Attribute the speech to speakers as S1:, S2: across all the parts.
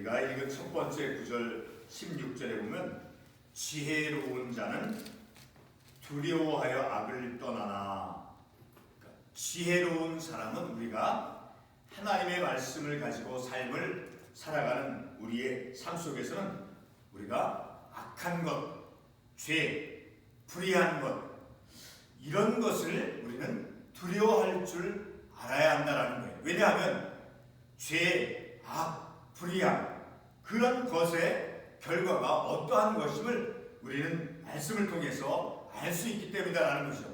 S1: 우리가 읽은 첫 번째 구절 16절에 보면 지혜로운 자는 두려워하여 악을 떠나나. 그러니까 지혜로운 사람은 우리가 하나님의 말씀을 가지고 삶을 살아가는 우리의 삶 속에서는 우리가 악한 것, 죄, 불의한 것 이런 것을 우리는 두려워할 줄 알아야 한다는 거예요. 왜냐하면 죄, 악, 불의함 그런 것의 결과가 어떠한 것임을 우리는 말씀을 통해서 알 수 있기 때문이다라는 것이죠.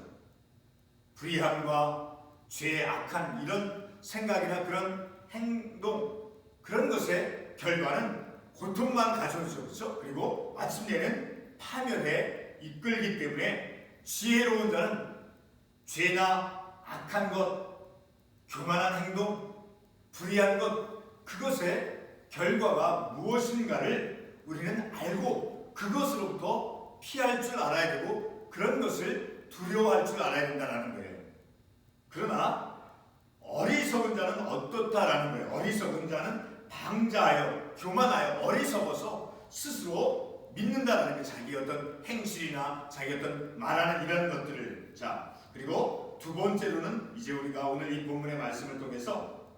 S1: 불의함과 죄, 악한 이런 생각이나 그런 행동 그런 것의 결과는 고통만 가져오죠. 그렇죠? 그리고 마침내는 파멸에 이끌기 때문에 지혜로운 자는 죄나 악한 것, 교만한 행동, 불의한 것 그것의 결과가 무엇인가를 우리는 알고 그것으로부터 피할 줄 알아야 되고 그런 것을 두려워할 줄 알아야 된다는 거예요. 그러나 어리석은 자는 어떻다라는 거예요. 어리석은 자는 방자하여 교만하여 어리석어서 스스로 믿는다라는 거예요. 자기 어떤 행실이나 자기 어떤 말하는 이런 것들을. 자, 그리고 두 번째로는 이제 우리가 오늘 이 본문의 말씀을 통해서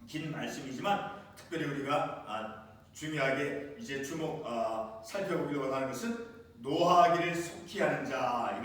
S1: 긴 말씀이지만 특별히 우리가 중요하게 이제 살펴보기를 원하는 것은 노하기를 속히 하는 자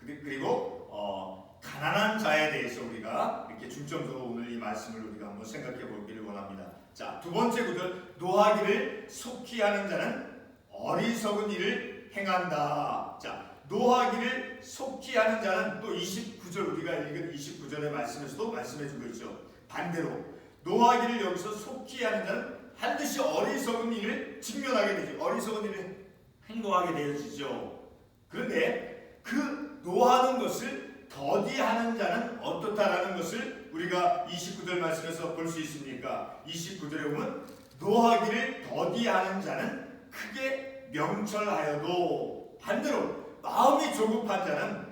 S1: 그리고 가난한 자에 대해서 우리가 이렇게 중점적으로 오늘 이 말씀을 우리가 한번 생각해 보기를 원합니다. 자, 두 번째 구절 노하기를 속히 하는 자는 어리석은 일을 행한다. 자, 노하기를 속히 하는 자는 또 29절 우리가 읽은 29절의 말씀에서도 말씀해 주고 있죠. 반대로 노하기를 여기서 속히 하는 자는 반드시 어리석은 일을 직면하게 되죠. 어리석은 일을 행동하게 되어지죠. 그런데 그 노하는 것을 더디하는 자는 어떻다라는 것을 우리가 29절 말씀에서 볼 수 있습니까? 29절에 보면 노하기를 더디하는 자는 크게 명철하여도 반대로 마음이 조급한 자는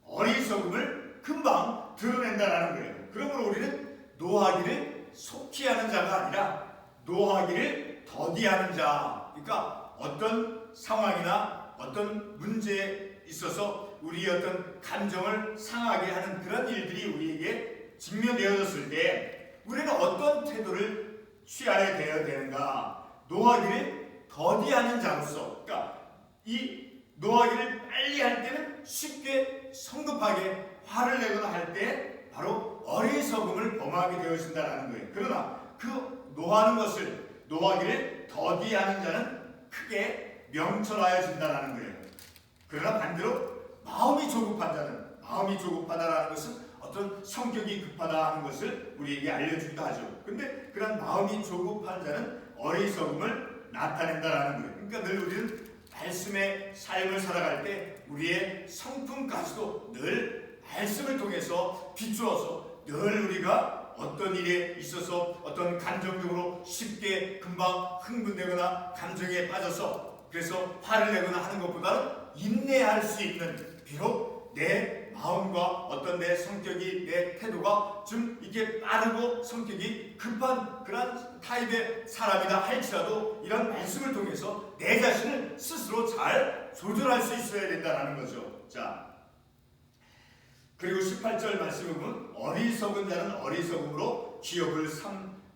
S1: 어리석음을 금방 드러낸다라는 거예요. 그러므로 우리는 노하기를 속히 하는 자가 아니라 노하기를 더디하는 자. 그러니까 어떤 상황이나 어떤 문제에 있어서 우리의 어떤 감정을 상하게 하는 그런 일들이 우리에게 직면되어졌을 때 우리는 어떤 태도를 취하게 되어야 되는가? 노하기를 더디하는 자로서, 그러니까 이 노하기를 빨리 할 때는 쉽게 성급하게 화를 내거나 할 때 바로 어리석음을 범하게 되어진다는 거예요. 그러나 그 노하기를 더디하는 자는 크게 명철하여진다는 거예요. 그러나 반대로 마음이 조급하다라는 것은 어떤 성격이 급하다 하는 것을 우리에게 알려주기도 하죠. 근데 그런 마음이 조급한 자는 어리석음을 나타낸다라는 거예요. 그러니까 늘 우리는 말씀의 삶을 살아갈 때 우리의 성품까지도 늘 말씀을 통해서 비추어서 늘 우리가 어떤 일에 있어서 어떤 감정적으로 쉽게 금방 흥분되거나 감정에 빠져서 그래서 화를 내거나 하는 것보다는 인내할 수 있는, 비록 내 마음과 어떤 내 성격이 내 태도가 좀 이렇게 빠르고 성격이 급한 그런 타입의 사람이다 할지라도 이런 말씀을 통해서 내 자신을 스스로 잘 조절할 수 있어야 된다는 거죠. 자, 그리고 18절 말씀을 보면 어리석은 자는 어리석음으로 기업을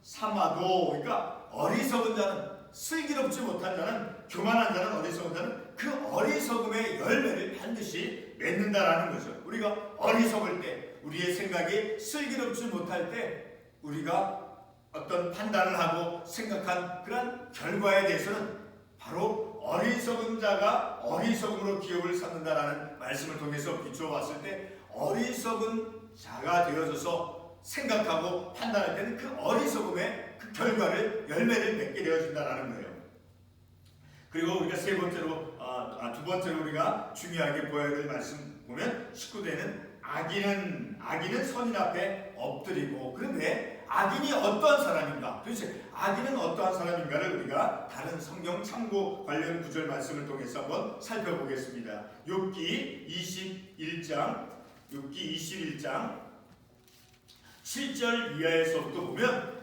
S1: 삼아도, 그러니까 어리석은 자는, 슬기롭지 못한 자는, 교만한 자는, 어리석은 자는 그 어리석음의 열매를 반드시 맺는다라는 거죠. 우리가 어리석을 때, 우리의 생각이 슬기롭지 못할 때 우리가 어떤 판단을 하고 생각한 그런 결과에 대해서는 바로 어리석은 자가 어리석음으로 기업을 삼는다라는 말씀을 통해서 비추어 봤을 때 어리석은 자가 되어져서 생각하고 판단할 때는 그 어리석음의 그 결과를 열매를 맺게 되어진다라는 거예요. 그리고 우리가 두 번째로 우리가 중요하게 보아야 될 말씀 보면 19대는 악인은 선인 앞에 엎드리고. 그런데 악인이 어떠한 사람인가? 도대체 악인은 어떠한 사람인가를 우리가 다른 성경 참고 관련 구절 말씀을 통해서 한번 살펴보겠습니다. 욥기 21장 7절 이하에서부터 보면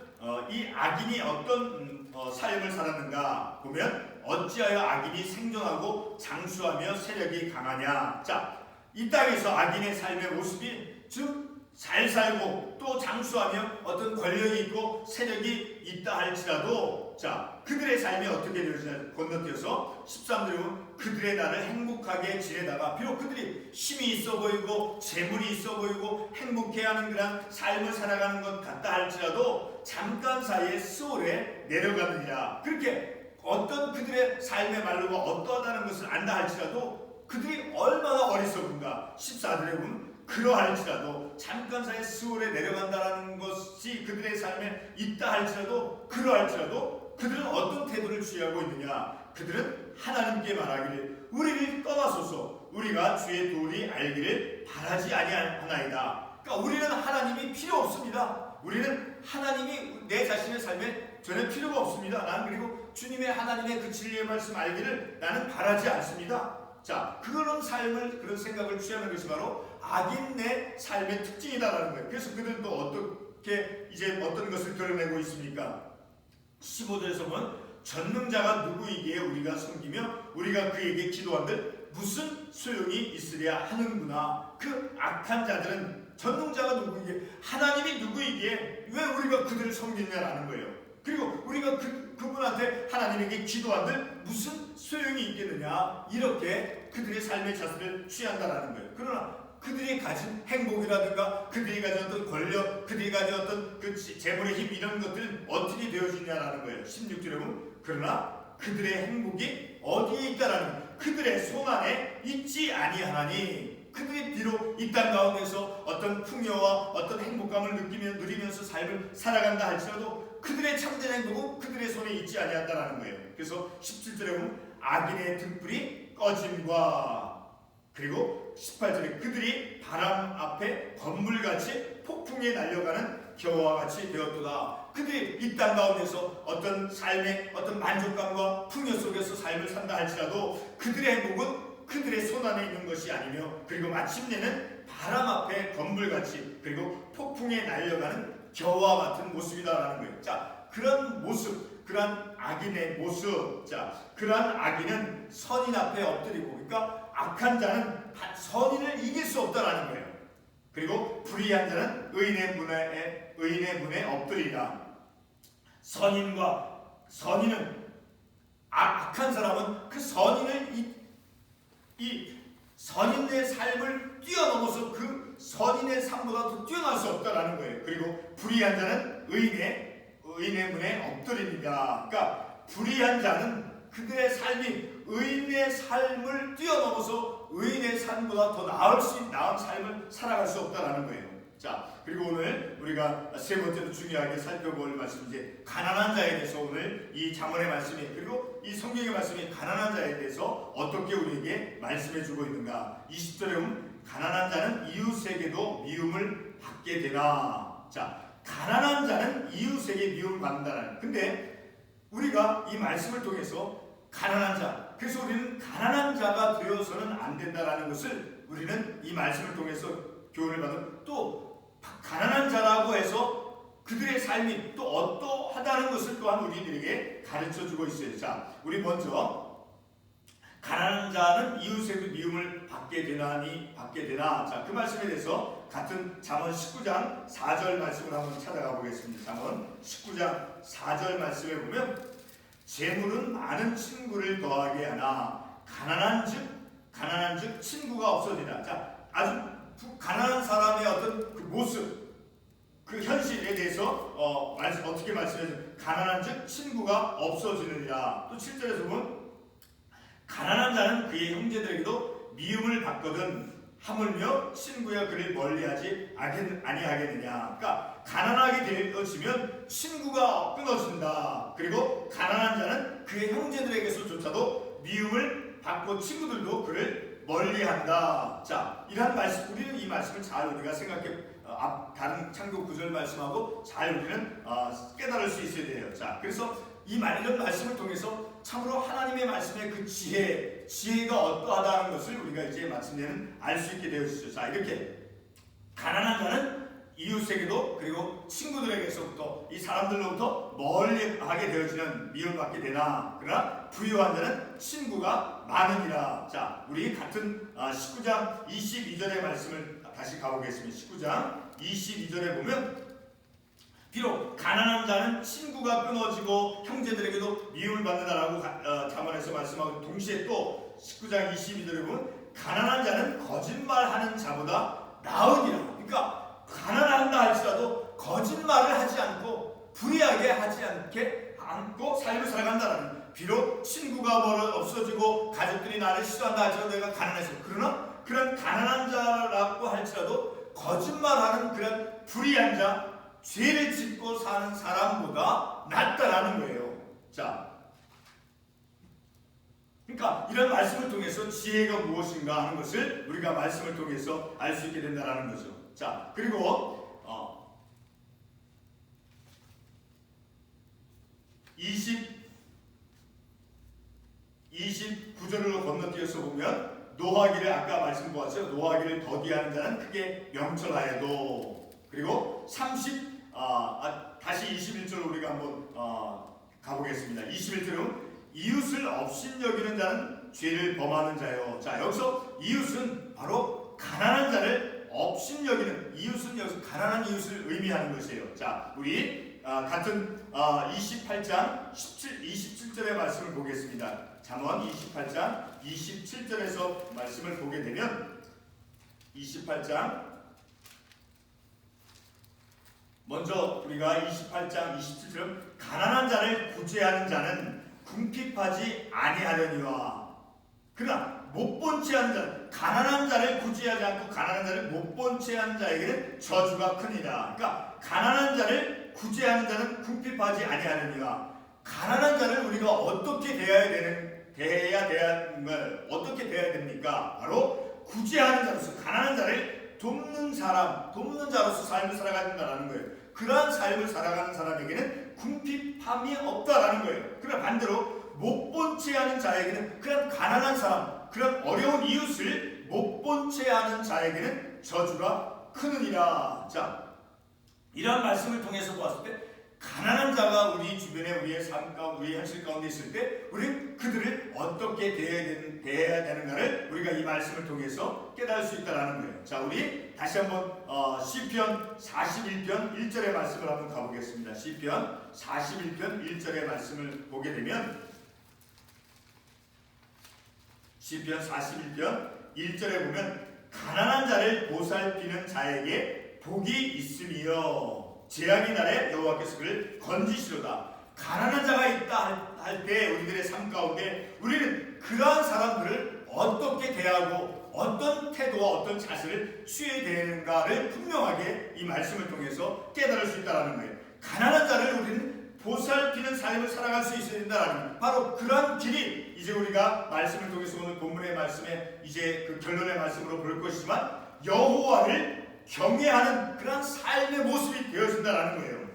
S1: 이 악인이 어떤 삶을 살았는가 보면 어찌하여 악인이 생존하고 장수하며 세력이 강하냐. 자, 이 땅에서 악인의 삶의 모습이 즉 잘 살고 또 장수하며 어떤 권력이 있고 세력이 있다 할지라도 자, 그들의 삶이 어떻게 되어지냐 건너뛰어서 13절에 보면 그들의 날을 행복하게 지내다가 비록 그들이 힘이 있어 보이고 재물이 있어 보이고 행복해하는 그런 삶을 살아가는 것 같다 할지라도 잠깐 사이에 수월에 내려가느니라. 그렇게 어떤 그들의 삶의 말로가 어떠하다는 것을 안다 할지라도 그들이 얼마나 어리석은가. 14절에 보면 그러할지라도 잠깐 사이에 수월에 내려간다는 것이 그들의 삶에 있다 할지라도 그러할지라도 그들은 어떤 태도를 취하고 있느냐. 그들은 하나님께 말하기를 우리를 떠나소서 우리가 주의 도를 알기를 바라지 아니하나이다. 그러니까 우리는 하나님이 필요 없습니다. 우리는 하나님이 내 자신의 삶에 전혀 필요가 없습니다. 나는 그리고 주님의 하나님의 그 진리의 말씀 알기를 나는 바라지 않습니다. 자, 그런 삶을 그런 생각을 취하는 것이 바로 악인의 삶의 특징이다라는 거예요. 그래서 그들은 또 어떻게 이제 어떤 것을 드러내고 있습니까? 15절에서 보면 전능자가 누구이기에 우리가 섬기며 우리가 그에게 기도한들 무슨 소용이 있으랴 하는구나. 그 악한 자들은 전능자가 누구이기에 하나님이 누구이기에 왜 우리가 그들을 섬기냐라는 거예요. 그리고 우리가 그분한테 하나님에게 기도한들 무슨 소용이 있겠느냐. 이렇게 그들의 삶의 자세를 취한다라는 거예요. 그러나 그들이 가진 행복이라든가 그들이 가진 어떤 권력, 그들이 가진 어떤 그 재물의 힘 이런 것들은 어떻게 되어지냐라는 거예요. 16절에 보면 그러나 그들의 행복이 어디에 있다라는 거예요. 그들의 손 안에 있지 아니하나니. 그들이 비록 이 땅 가운데서 어떤 풍요와 어떤 행복감을 누리면서 삶을 살아간다 할지라도 그들의 참된 행복은 그들의 손에 있지 아니한다라는 거예요. 그래서 17절에 보면 악인의 등불이 꺼짐과 그리고 18절에 그들이 바람 앞에 건물같이 폭풍에 날려가는 겨와 같이 되었도다. 그들이 이 땅 가운데서 어떤 삶의 어떤 만족감과 풍요 속에서 삶을 산다 할지라도 그들의 행복은 그들의 손 안에 있는 것이 아니며 그리고 마침내는 바람 앞에 건물같이 그리고 폭풍에 날려가는 겨와 같은 모습이다라는 거예요. 자, 그런 모습, 그런 악인의 모습, 자, 그런 악인은 선인 앞에 엎드리고, 그러니까 악한 자는 선인을 이길 수 없다라는 거예요. 그리고 불의한 자는 의인의 문에 엎드리라. 선인은 악한 사람은 그 선인을 이 선인의 삶을 뛰어넘어서 그 선인의 삶보다 더 뛰어날 수 없다라는 거예요. 그리고 불의한 자는 의인의 문에 엎드립니다. 그러니까 불의한 자는 그들의 삶이 의인의 삶을 뛰어넘어서 의인의 삶보다 더 나은 삶을 살아갈 수 없다라는 거예요. 자, 그리고 오늘 우리가 세 번째로 중요하게 살펴볼 말씀 이제 가난한 자에 대해서 오늘 이 잠언의 말씀이 그리고 이 성경의 말씀이 가난한 자에 대해서 어떻게 우리에게 말씀해주고 있는가. 20절에 보면 가난한 자는 이웃에게도 미움을 받게 되나. 자, 가난한 자는 이웃에게 미움을 받는다는. 근데 우리가 이 말씀을 통해서 가난한 자, 그래서 우리는 가난한 자가 되어서는 안 된다라는 것을 우리는 이 말씀을 통해서 교훈을 받은. 또 가난한 자라고 해서 그들의 삶이 또 어떠하다는 것을 또한 우리들에게 가르쳐주고 있어요. 자, 우리 먼저 가난한 자는 이웃에게 미움을 받게 되나. 자, 그 말씀에 대해서 같은 잠언 19장 4절 말씀을 한번 찾아가 보겠습니다. 잠언 19장 4절 말씀에 보면 재물은 많은 친구를 더하게 하나 가난한즉 친구가 없어지라. 자, 아주 가난한 사람의 어떤 그 모습, 그 현실에 대해서 어떻게 말씀해요? 가난한즉 친구가 없어지느니라. 또 7절에서 보면 가난한 자는 그의 형제들에게도 미움을 받거든 하물며 친구야 그를 멀리하지 아니하겠느냐. 그러니까 가난하게 되어지면 친구가 끊어진다. 그리고 가난한 자는 그의 형제들에게서조차도 미움을 받고 친구들도 그를 멀리한다. 자, 이러한 말씀, 우리는 이 말씀을 잘 우리가 다른 창조 구절 말씀하고 잘 우리는 깨달을 수 있어야 돼요. 자, 그래서 이런 말씀을 통해서 참으로 하나님의 말씀의 그 지혜가 어떠하다는 것을 우리가 이제 마침내는 알 수 있게 되었죠. 자, 이렇게 가난한 자는 이웃에게도 그리고 친구들에게서부터 이 사람들로부터 멀리하게 되어지는 미움받게 되나 그러나 부유한 자는 친구가 많으니라. 자, 우리 같은 19장 22절의 말씀을 다시 가보겠습니다. 19장 22절에 보면 비록 가난한 자는 친구가 끊어지고 형제들에게도 미움을 받는다라고 잠언에서 말씀하고 동시에 또 19장 22절에 보면 가난한 자는 거짓말하는 자보다 나으니라. 그러니까 가난한다 할지라도 거짓말을 하지 않고 불의하게 하지 않고 삶을 살아간다는, 비록 친구가 없어지고 가족들이 나를 싫어한다 할지라도 내가 가난해서, 그러나 그런 가난한 자라고 할지라도 거짓말하는 그런 불의한 자, 죄를 짓고 사는 사람보다 낫다라는 거예요. 자, 그러니까 이런 말씀을 통해서 지혜가 무엇인가 하는 것을 우리가 말씀을 통해서 알 수 있게 된다는 거죠. 자, 그리고 29절로 건너뛰어서 보면 노하기를 아까 말씀 보았죠. 노하기를 더디하는 자는 크게 명철하여도. 그리고 다시 21절 우리가 한번 가보겠습니다. 21절은 이웃을 업신여기는 자는 죄를 범하는 자요. 자, 여기서 이웃은 바로 가난한 자를 업신여기는, 이웃은 여기서 가난한 이웃을 의미하는 것이에요. 자, 우리 같은 28장 27절의 말씀을 보겠습니다. 잠언 28장 27절에서 말씀을 보게 되면 28장 먼저 우리가 28장 27절 가난한 자를 구제하는 자는 궁핍하지 아니하려니와, 그러나 못 본 채 하는 자, 가난한 자를 구제하지 않고 가난한 자를 못 본 채 하는 자에게는 저주가 크니라. 그러니까 가난한 자를 구제하는 자는 궁핍하지 아니하려니와, 가난한 자를 우리가 어떻게 어떻게 대해야 됩니까? 바로 구제하는 자로서, 가난한 자를 돕는 자로서 삶을 살아간다는 거예요. 그러한 삶을 살아가는 사람에게는 궁핍함이 없다라는 거예요. 그러나 반대로 못 본 채 하는 자에게는, 그런 가난한 사람, 그런 어려운 이웃을 못 본 채 하는 자에게는 저주가 크느니라. 자, 이러한 말씀을 통해서 보았을 때 가난한 자가 우리 주변에 우리의 삶 가운데, 우리의 현실 가운데 있을 때 우리는 그들을 어떻게 대해야 되는가를 우리가 이 말씀을 통해서 깨달을 수 있다는 거예요. 자, 우리 다시 한번 시편 41편 1절의 말씀을 한번 가보겠습니다. 시편 41편 1절의 말씀을 보게 되면 시편 41편 1절에 보면 가난한 자를 보살피는 자에게 복이 있으며 재앙의 날에 여호와께서 그를 건지시로다. 가난한 자가 있다 할 때 우리들의 삶 가운데 우리는 그러한 사람들을 어떻게 대하고 어떤 태도와 어떤 자세를 취해야 되는가를 분명하게 이 말씀을 통해서 깨달을 수 있다는 거예요. 가난한 자를 우리는 보살피는 삶을 살아갈 수 있어야 된다는, 바로 그러한 길이 이제 우리가 말씀을 통해서 오늘 본문의 말씀에 이제 그 결론의 말씀으로 볼 것이지만 여호와를 경외하는 그런 삶의 모습이 되어진다는 거예요.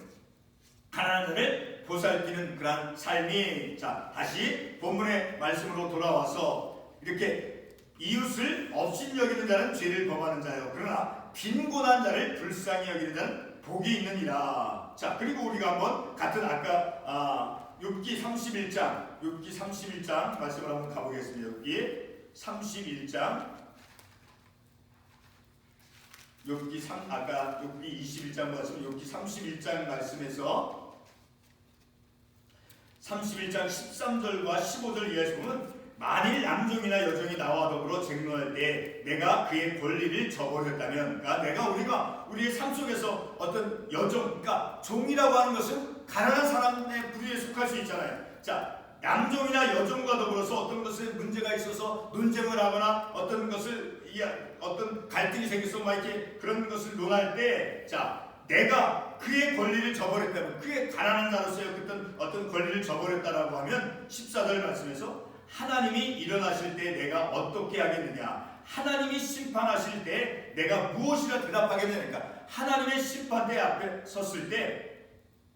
S1: 가난한 자를 보살피는 그런 삶이. 자, 다시 본문의 말씀으로 돌아와서 이렇게 이웃을 업신여기는 자는 죄를 범하는 자요, 그러나 빈곤한 자를 불쌍히 여기는 자는 복이 있느니라. 자, 그리고 우리가 한번 같은 아까 욥기 31장 말씀을 한번 가보겠습니다. 욥기 31장 아까 욥기 21장 말씀, 욥기 31장 말씀에서 31장 13절과 15절 이하에서 보면 만일 남종이나 여종이 나와 더불어 쟁론할 때 내가 그의 권리를 저버렸다면, 그러니까 우리가 우리의 삶 속에서 어떤 여종, 그러니까 종이라고 하는 것은 가난한 사람의 부류에 속할 수 있잖아요. 자, 남종이나 여종과 더불어서 어떤 것에 문제가 있어서 논쟁을 하거나 어떤 갈등이 생겨서 막 이렇게 그런 것을 논할 때, 자, 내가 그의 권리를 저버렸다면, 그의 가난한 자로서의 어떤 권리를 저버렸다라고 하면 14절 말씀에서 하나님이 일어나실 때 내가 어떻게 하겠느냐, 하나님이 심판하실 때 내가 무엇이라 대답하겠느냐. 그러니까 하나님의 심판대 앞에 섰을 때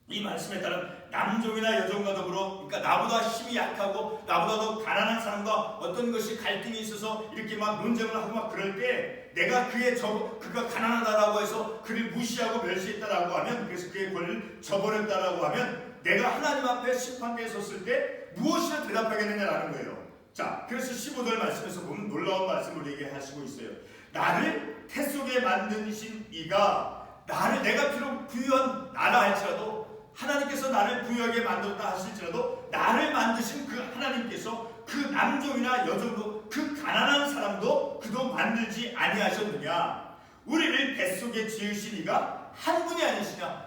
S1: 이 말씀에 따른 남종이나 여종과 더불어, 그러니까 나보다 힘이 약하고 나보다 더 가난한 사람과 어떤 것이 갈등이 있어서 이렇게 막 논쟁을 하고 막 그럴 때 내가 그가 가난하다라고 해서 그를 무시하고 멸시했다라고 하면, 그래서 그의 권리를 저버렸다라고 하면 내가 하나님 앞에 심판대에 섰을 때 무엇이라 대답하겠느냐라는 거예요. 자, 그래서 15절 말씀에서 보면 놀라운 말씀을 얘기하시고 있어요. 나를 태 속에 만드신 이가 내가 비록 부유한 나라 할지라도, 하나님께서 나를 부유하게 만들었다 하실지라도 나를 만드신 그 하나님께서 그 남종이나 여종도 그 가난한 사람도 그도 만들지 아니하셨느냐. 우리를 뱃속에 지으신 이가 한 분이 아니시냐.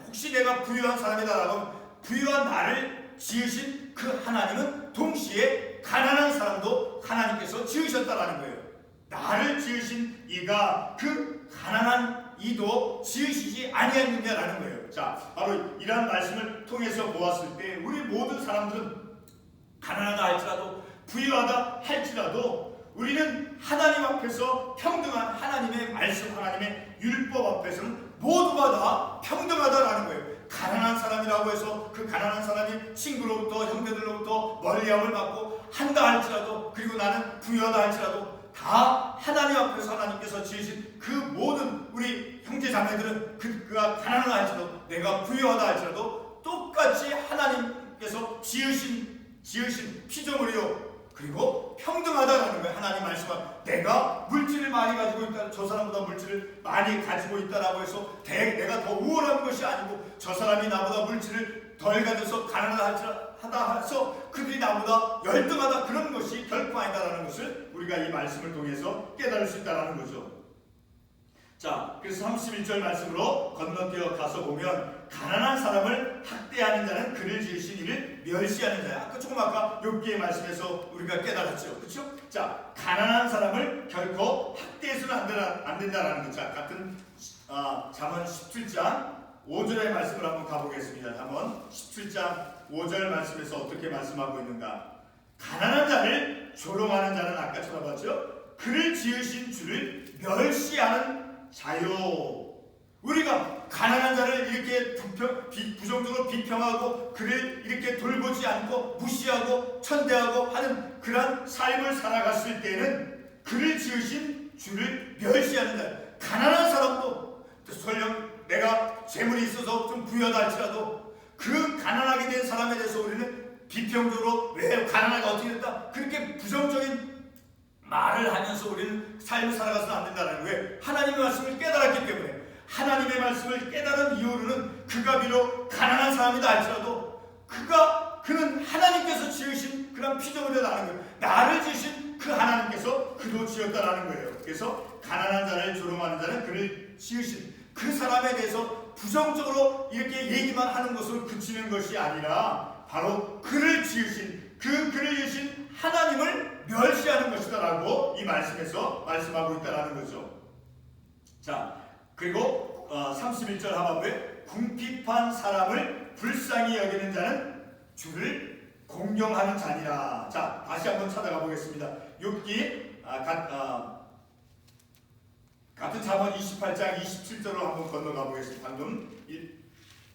S1: 혹시 내가 부유한 사람이다라고 하면 부유한 나를 지으신 그 하나님은 동시에 가난한 사람도 하나님께서 지으셨다라는 거예요. 나를 지으신 이가 그 가난한 이도 지으시지 아니했느냐라는 거예요. 자, 바로 이러한 말씀을 통해서 보았을 때 우리 모든 사람들은 가난하다 할지라도 부유하다 할지라도 우리는 하나님 앞에서 평등한, 하나님의 말씀, 하나님의 율법 앞에서는 모두가 다 평등하다라는 거예요. 가난한 사람이라고 해서 그 가난한 사람이 친구로부터, 형제들로부터 멀리함을 받고 한다 할지라도, 그리고 나는 부유하다 할지라도 다 하나님 앞에서 하나님께서 지으신 그 모든 우리 형제 자매들은 그가 가난하다 할지라도 내가 부유하다 할지라도 똑같이 하나님께서 지으신 피조물이요, 그리고 평등하다라는 거예요. 하나님 말씀은 내가 물질을 많이 가지고 있다, 저 사람보다 물질을 많이 가지고 있다라고 해서 내가 더 우월한 것이 아니고, 저 사람이 나보다 물질을 덜 가져서 가난하다 해서 그들이 나보다 열등하다, 그런 것이 결코 아니다라는 것을 우리가 이 말씀을 통해서 깨달을 수 있다는 거죠. 자, 그래서 31절 말씀으로 건너뛰어 가서 보면 가난한 사람을 학대하는 자는 그를 지으신 이를 멸시하는 자야. 아까 욥기의 말씀에서 우리가 깨달았죠. 그렇죠? 자, 가난한 사람을 결코 학대해서는 안 된다라는 거. 자, 같은 잠언 17장 5절의 말씀을 한번 가보겠습니다. 잠언 17장 5절 말씀에서 어떻게 말씀하고 있는가? 가난한 자를 조롱하는 자는 아까 쳐다봤죠? 그를 지으신 주를 멸시하는 자요. 우리가 가난한 자를 이렇게 부정적으로 비평하고 그를 이렇게 돌보지 않고 무시하고 천대하고 하는 그런 삶을 살아갔을 때는 그를 지으신 주를 멸시하는 자. 가난한 사람도 설령 내가 재물이 있어서 좀 부유하다 할지라도 그 가난하게 된 사람에 대해서 우리는 비평적으로 왜 가난하게 어떻게 됐다, 그렇게 부정적인 말을 하면서 우리는 삶을 살아가서는 안 된다는 거예요. 왜? 하나님의 말씀을 깨달았기 때문에. 하나님의 말씀을 깨달은 이후로는 그가 비록 가난한 사람이다 할지라도 그는 하나님께서 지으신 그런 피조물이라는 거예요. 나를 지으신 그 하나님께서 그도 지었다라는 거예요. 그래서 가난한 자를 조롱하는 자는 그를 지으신 그 사람에 대해서 부정적으로 이렇게 얘기만 하는 것으로 그치는 것이 아니라 바로 그를 지으신 하나님을 멸시하는 것이다라고 이 말씀에서 말씀하고 있다라는 거죠. 자, 그리고 31절 하반부에 궁핍한 사람을 불쌍히 여기는 자는 주를 공경하는 자니라. 자, 다시 한번 찾아가 보겠습니다. 욥기 같은 잠언 28장 27절로 한번 건너가 보겠습니다. 방금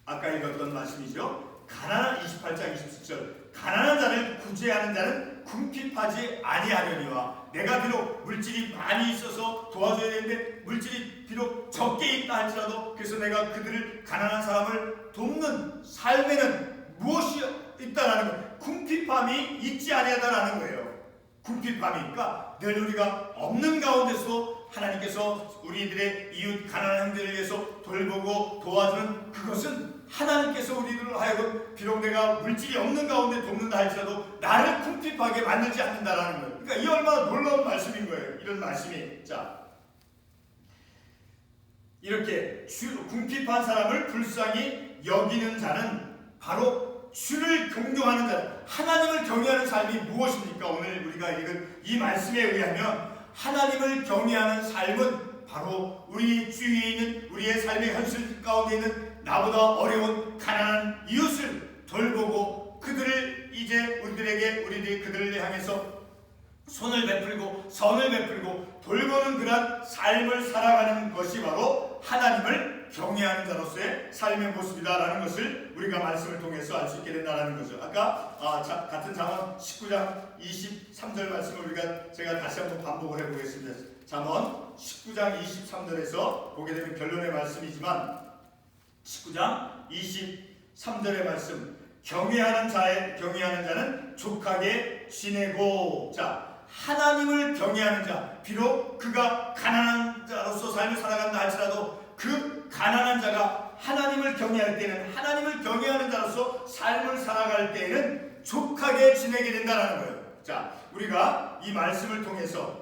S1: 아까 읽었던 말씀이죠. 28장 27절 가난한 자를 구제하는 자는 궁핍하지 아니하려니와 내가 비록 물질이 많이 있어서 도와줘야 되는데 물질이 비록 적게 있다 할지라도, 그래서 내가 그들을 가난한 사람을 돕는 삶에는 무엇이 있다라는 거예요. 궁핍함이 있지 아니하다라는 거예요. 궁핍함이니까 늘 우리가 없는 가운데서 하나님께서 우리들의 이웃 가난한 형제를 위해서 돌보고 도와주는 그것은 하나님께서 우리들을 하여금 비록 내가 물질이 없는 가운데 돕는다 할지라도 나를 궁핍하게 만들지 않는다라는 거예요. 그러니까 이 얼마나 놀라운 말씀인 거예요. 이런 말씀이. 자, 이렇게 궁핍한 사람을 불쌍히 여기는 자는 바로 주를 경외하는 자, 하나님을 경외하는 삶이 무엇입니까? 오늘 우리가 읽은 이 말씀에 의하면 하나님을 경외하는 삶은 바로 우리 주위에 있는 우리의 삶의 현실 가운데 있는 나보다 어려운 가난한 이웃을 돌보고 그들을 이제 우리들이 그들을 향해서 손을 베풀고 선을 베풀고 돌보는 그런 삶을 살아가는 것이 바로 하나님을 경외하는 자로서의 삶의 모습이다라는 것을 우리가 말씀을 통해서 알 수 있게 된다는 거죠. 아까 같은 잠언 19장 23절 말씀을 제가 다시 한번 반복을 해보겠습니다. 잠언 19장 23절에서 보게 되면 결론의 말씀이지만 19장 23절의 말씀, 경외하는 자는 족하게 지내고, 자, 하나님을 경외하는 자, 비록 그가 가난한 자로서 삶을 살아간다 할지라도 그 가난한 자가 하나님을 경외할 때는, 하나님을 경외하는 자로서 삶을 살아갈 때에는 족하게 지내게 된다는 거예요. 자, 우리가 이 말씀을 통해서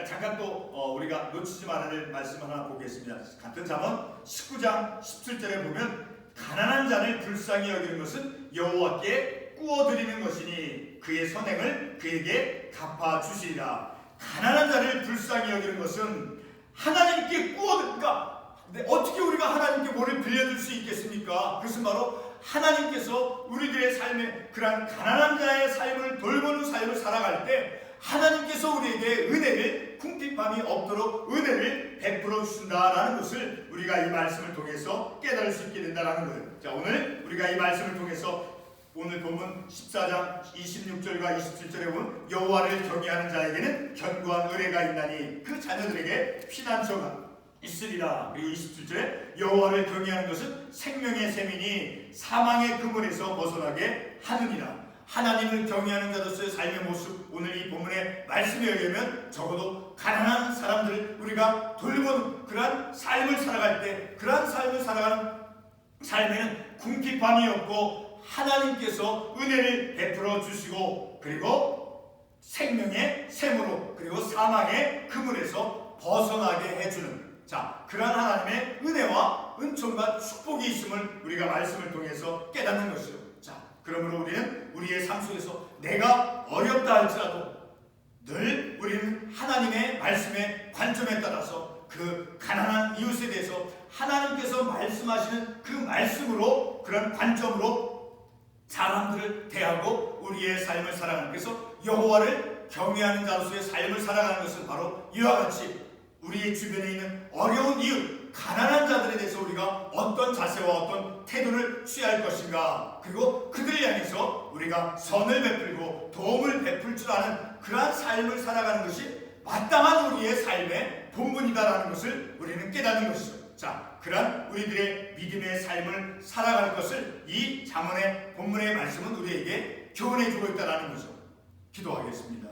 S1: 잠깐 또 우리가 놓치지 말아야 될 말씀 하나 보겠습니다. 같은 잠언 19장 17절에 보면 가난한 자를 불쌍히 여기는 것은 여호와께 꾸어드리는 것이니 그의 선행을 그에게 갚아주시리라. 가난한 자를 불쌍히 여기는 것은 하나님께 꾸어드리니까, 어떻게 우리가 하나님께 뭐를 빌려줄 수 있겠습니까? 그것은 바로 하나님께서 우리들의 삶에 그런 가난한 자의 삶을 돌보는 삶을 살아갈 때 하나님께서 우리에게 은혜를, 궁핍함이 없도록 은혜를 베풀어 주신다라는 것을 우리가 이 말씀을 통해서 깨달을 수 있게 된다는 거예요. 자, 오늘 우리가 이 말씀을 통해서 오늘 본문 14장 26절과 27절에 보면 여호와를 경외하는 자에게는 견고한 은혜가 있나니 그 자녀들에게 피난처가 있으리라. 그리고 27절에 여호와를 경외하는 것은 생명의 셈이니 사망의 그물에서 벗어나게 하느니라. 하나님을 경외하는 자로서의 삶의 모습, 오늘 이 본문의 말씀에 의하면 적어도 가난한 사람들을 우리가 돌보는 그러한 삶을 살아갈 때, 그러한 삶을 살아가는 삶에는 궁핍함이 없고 하나님께서 은혜를 베풀어 주시고, 그리고 생명의 샘으로, 그리고 사망의 그물에서 벗어나게 해주는, 자, 그러한 하나님의 은혜와 은총과 축복이 있음을 우리가 말씀을 통해서 깨닫는 것이죠. 자, 그러므로 우리는 우리의 삶 속에서 내가 어렵다 할지라도 늘 우리는 하나님의 말씀의 관점에 따라서 그 가난한 이웃에 대해서 하나님께서 말씀하시는 그 말씀으로, 그런 관점으로 사람들을 대하고 우리의 삶을 살아가는, 그래서 여호와를 경외하는 자로서의 삶을 살아가는 것은 바로 이와 같이 우리의 주변에 있는 어려운 이웃, 가난한 자들에 대해서 우리가 어떤 자세와 어떤 태도를 취할 것인가, 그리고 그들을 향해서 우리가 선을 베풀고 도움을 베풀 줄 아는 그러한 삶을 살아가는 것이 마땅한 우리의 삶의 본분이다라는 것을 우리는 깨닫는 것이죠. 자, 그러한 우리들의 믿음의 삶을 살아갈 것을 이 잠언의 본문의 말씀은 우리에게 교훈해 주고 있다는 거죠. 기도하겠습니다.